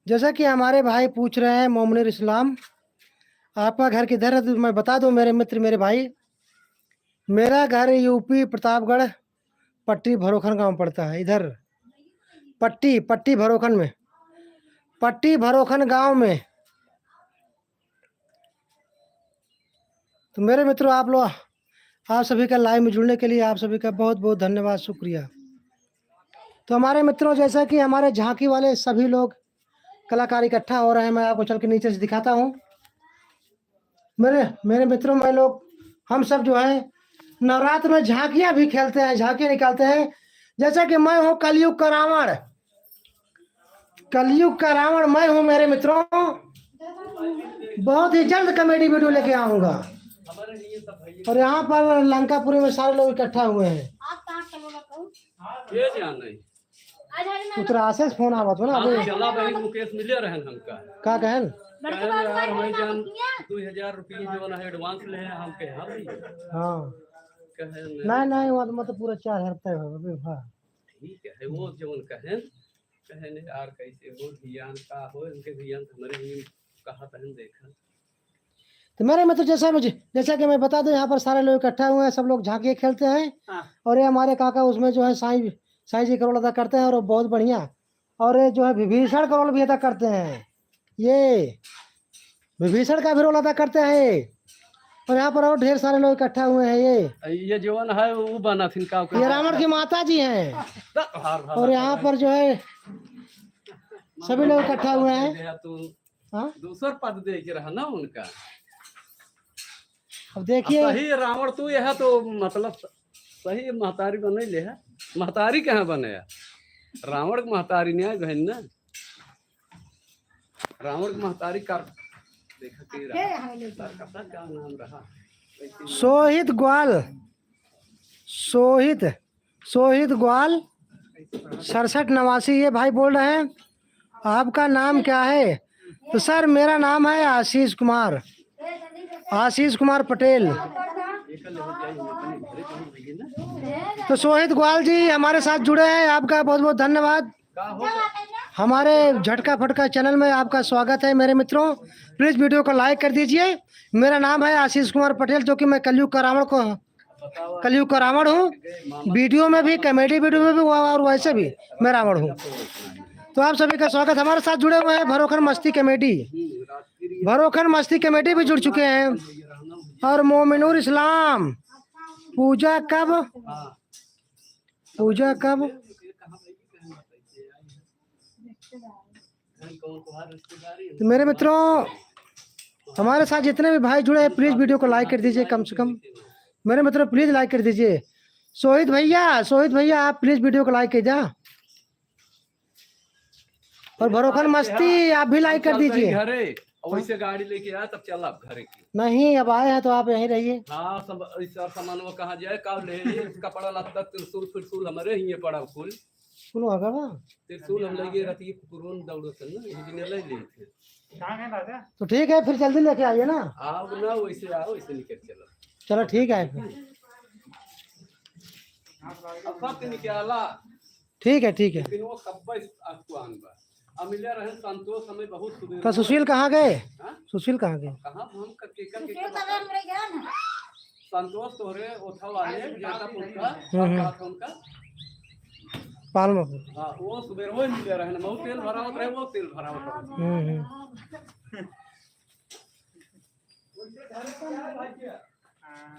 S1: जैसा कि हमारे भाई पूछ रहे हैं, मोमिनुर इस्लाम आपका घर किधर है? तो मैं बता दूं मेरे मित्र मेरे भाई, मेरा घर यूपी प्रतापगढ़ पट्टी भरोखन गांव पड़ता है। इधर पट्टी भरोखन में, पट्टी भरोखन गांव में। तो मेरे मित्रों, आप सभी का लाइव में जुड़ने के लिए आप सभी का बहुत बहुत धन्यवाद, शुक्रिया। तो हमारे मित्रों, जैसा कि हमारे झांकी वाले सभी लोग कलाकार इकट्ठा हो रहे हैं, मैं आपको चल के नीचे से दिखाता हूँ। मेरे मित्रों, मैं लोग हम सब जो है नवरात्र में झांकियाँ भी खेलते हैं, झांकियाँ निकालते हैं। जैसा कि मैं हूँ कलयुग का रावण, कलयुग का रावण मैं हूँ मेरे मित्रों। बहुत ही जल्द कॉमेडी वीडियो लेके आऊँगा। और यहाँ पर लंकापुरी में सारे लोग इकट्ठा हुए हैं। उत्तरासे से फोन आवा तो ना अभी
S2: चला भाई मुकेश मिले रहन हमका
S1: का कहन
S2: यार मैं जान 2000 रुपये जो ना एडवांस ले हैं हम के हम
S1: हाँ
S2: कहन
S1: नहीं वो मतलब पूरा 4000 तय हो अभी। हाँ
S2: ठीक है वो जो कहन कहन यार कैसे हो ध्यान का हो इनके ध्यान हमारे ही कहा तहन देखा।
S1: तो मेरे मतलब जैसा कि मैं बता दूं, यहाँ पर सारे लोग इकट्ठा हुए हैं, सब लोग झांकियाँ खेलते हैं। और ये हमारे काका उसमें जो है साईं जी का रोल अदा करते हैं और बहुत बढ़िया। और ये जो है विभीषण का रोल भी अदा करते हैं, ये विभीषण का भी रोल अदा करते हैं। और यहाँ पर और ढेर सारे लोग इकट्ठा हुए हैं।
S2: ये जवन है वो बना थिन का
S1: ये रावण की माता जी हैं। और यहाँ पर जो है सभी लोग इकट्ठा हुए हैं।
S2: तो
S1: हाँ
S2: दूसर पद दे के रहा ना उनका।
S1: अब देखिए
S2: सही रावण तो यह तो मतलब सही महतारी बने ले है। महतारी कहाँ बने है? रावण की महतारी नहीं है बहन ना। रावण की महतारी कर देखा के रहा क्या नाम रहा
S1: सोहित ग्वाल, सोहित ग्वाल 67 ये भाई बोल रहे हैं आपका नाम क्या है? तो सर मेरा नाम है आशीष कुमार पटेल। तो सोहित ग्वाल जी हमारे साथ जुड़े हैं, आपका बहुत बहुत धन्यवाद। हमारे झटका फटका चैनल में आपका स्वागत है मेरे मित्रों। प्लीज़ वीडियो को लाइक कर दीजिए। मेरा नाम है आशीष कुमार पटेल, जो कि मैं कलयुग का रावण हूँ। वीडियो में भी, कॉमेडी वीडियो में भी और वैसे भी मैं रावण हूँ। तो आप सभी का स्वागत। हमारे साथ जुड़े हुए हैं भरोखर मस्ती कमेटी भी जुड़ चुके हैं। और मोमिनुर इस्लाम पूजा कब तो मेरे मित्रों हमारे साथ जितने भी भाई जुड़े हैं प्लीज़ वीडियो को लाइक कर दीजिए। कम से कम मेरे मित्रों प्लीज़ लाइक कर दीजिए। सोहित भैया आप प्लीज़ वीडियो को लाइक कीजिए। और भरोखर मस्ती आप भी लाइक कर दीजिए।
S2: घरे वैसे गाड़ी लेके आया तब चल आप घरे की
S1: नहीं, अब आए हैं तो आप यहीं रहिए।
S2: हाँ सब सामान वो कहाँ जाए कब ले कपड़ा लत्ता त्रिशूल हमारे ही पड़ा फूल
S1: सुनो अगर
S2: त्रिशूल हम लगे रहती पुरून दौड़ो थे ना इंजीनियर ले लिए थे।
S1: तो ठीक है फिर जल्दी लेके आइए ना।
S2: आओ ना वैसे आओ वैसे निकल चलो।
S1: चलो ठीक है फिर।
S2: अब सब निकाला
S1: ठीक है
S2: लेकिन वो कब आपको आनबा अमिलिया रहे संतोष हमें बहुत सुबह।
S1: तो सुशील कहाँ गए? सुशील कहाँ गए?
S2: कहाँ हम करके संतोष तोरे ओथा वाले जैसा उनका उनका
S1: पालमपुर।
S2: हाँ वो सुबह वो मिले रहे ना वो तेल भरा होता है वो तेल भरा होता है।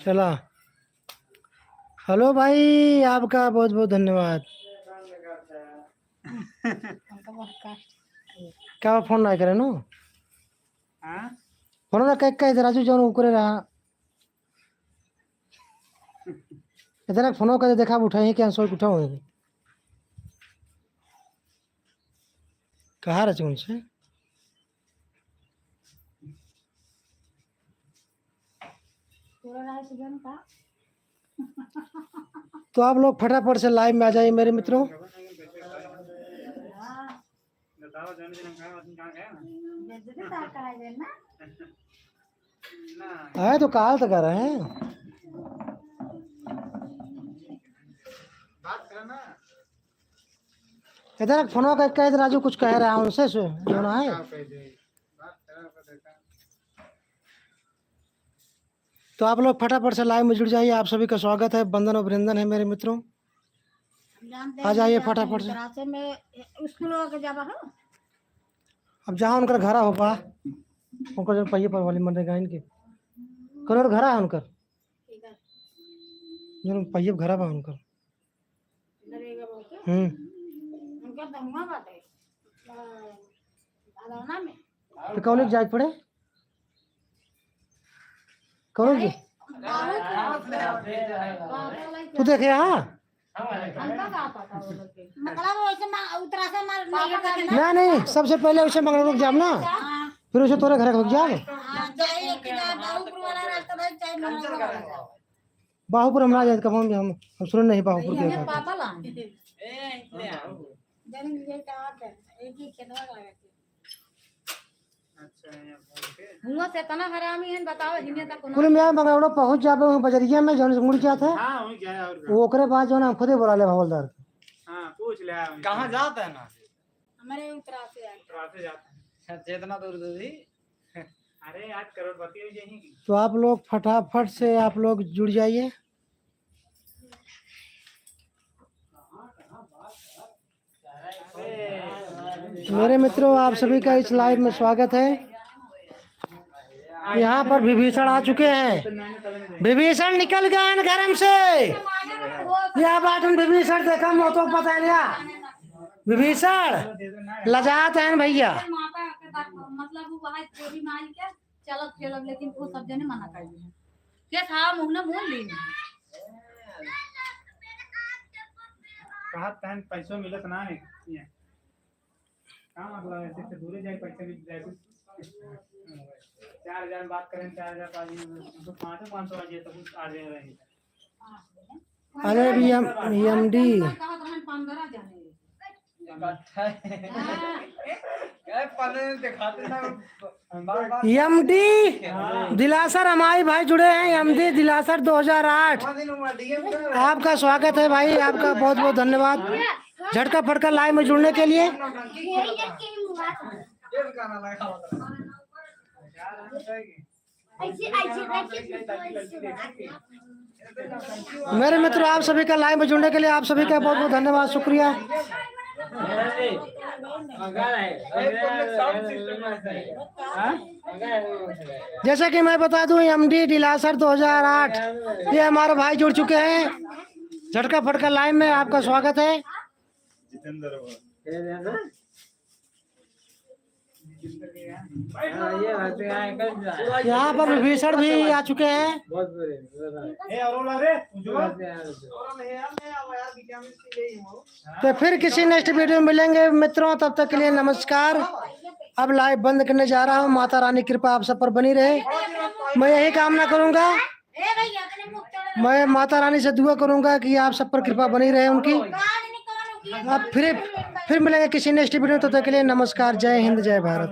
S1: चला हेलो भाई आपका बहुत बहुत धन्यवाद। क्या फोन ना करे नो फोन ना कह राजू जौन उकरे रहा इतना फोन कर देखा उठाई क्या सो उठाओ कहा रहे उनसे। तो आप लोग फटाफट से लाइव में आ जाइए मेरे मित्रों। आए तो काल तो कर रहे हैं इधर फोन का कह राजू कुछ कह रहा है उनसे जो ना है। तो आप लोग फटाफट से लाइव में जुड़ जाइए। आप सभी का स्वागत है, वंदन अभिनंदन है मेरे मित्रों। आ जाइए फटाफट से। अब जहाँ उनका घर होगा उनको जो पहिए पर वाली मन रहेगा इनके करोड़ घर है उनका जो पहिए घर है उनका। तो कॉलेज जाए पड़े कॉलेज तू देखे हाँ नहीं सबसे पहले उसे मंगल रुक जाम ना फिर उसे तोरे घर रुक जाम। बाहुपुर हम जाए कब हम सुन नहीं बाहुपुर के कुल मैं मंगलवार पहुंच जाबे बजरिया में जौन मुड़ जाता है वो ओकरे बाद जो ना खुदे बुला ले हवलदार।
S3: हां पूछ ले कहां जाता है ना हमारे उत्तरा से जाता है चेतना दूर दूरी। अरे आज करोड़पति हो जाएंगे।
S1: तो आप लोग फटाफट से आप लोग जुड़ जाइए। मेरे मित्रों आप सभी का इस लाइव में स्वागत है। यहाँ पर विभीषण आ चुके हैं। विभीषण निकल गए हैं घर से। यह बात हम विभीषण देखा मो तो पता नहीं। विभीषण लजात हैं भैया।
S4: मतलब वो वहां चोरी मार के चलो खेलो, लेकिन वो सब जने मना कर दिए क्या था मुंह ने बोल ली
S3: कहा तहन पैसों मिलत ना है का मतलब ऐसे से दूर जाए पैसे मिल जाए 4000 बात करें 4000 पाजी तो 500 आ जाए तो कुछ आ जाए रही।
S1: अरे एमडी एमडी दिलासर हमारे भाई जुड़े हैं। एमडी दिलासर 2008 आपका स्वागत है भाई, आपका बहुत बहुत धन्यवाद झटका फटका लाइव में जुड़ने के लिए। मेरे मित्र आप सभी का लाइव में जुड़ने के लिए आप सभी का बहुत बहुत धन्यवाद, शुक्रिया। जैसे कि मैं बता दूं एमडी दिलासर 2008 ये हमारे भाई जुड़ चुके हैं। झटका फटका लाइव में आपका स्वागत है। यहाँ पर विभीषण भी आ चुके हैं। तो फिर किसी नेक्स्ट वीडियो में मिलेंगे मित्रों, तब तक के लिए नमस्कार। अब लाइव बंद करने जा रहा हूँ। माता रानी कृपा आप सब पर बनी रहे। मैं यही कामना करूंगा, मैं माता रानी से दुआ करूंगा कि आप सब पर कृपा बनी रहे उनकी। अब फिर मिलेंगे किसी नेक्स्ट वीडियो, तब तक के लिए नमस्कार। जय हिंद, जय भारत।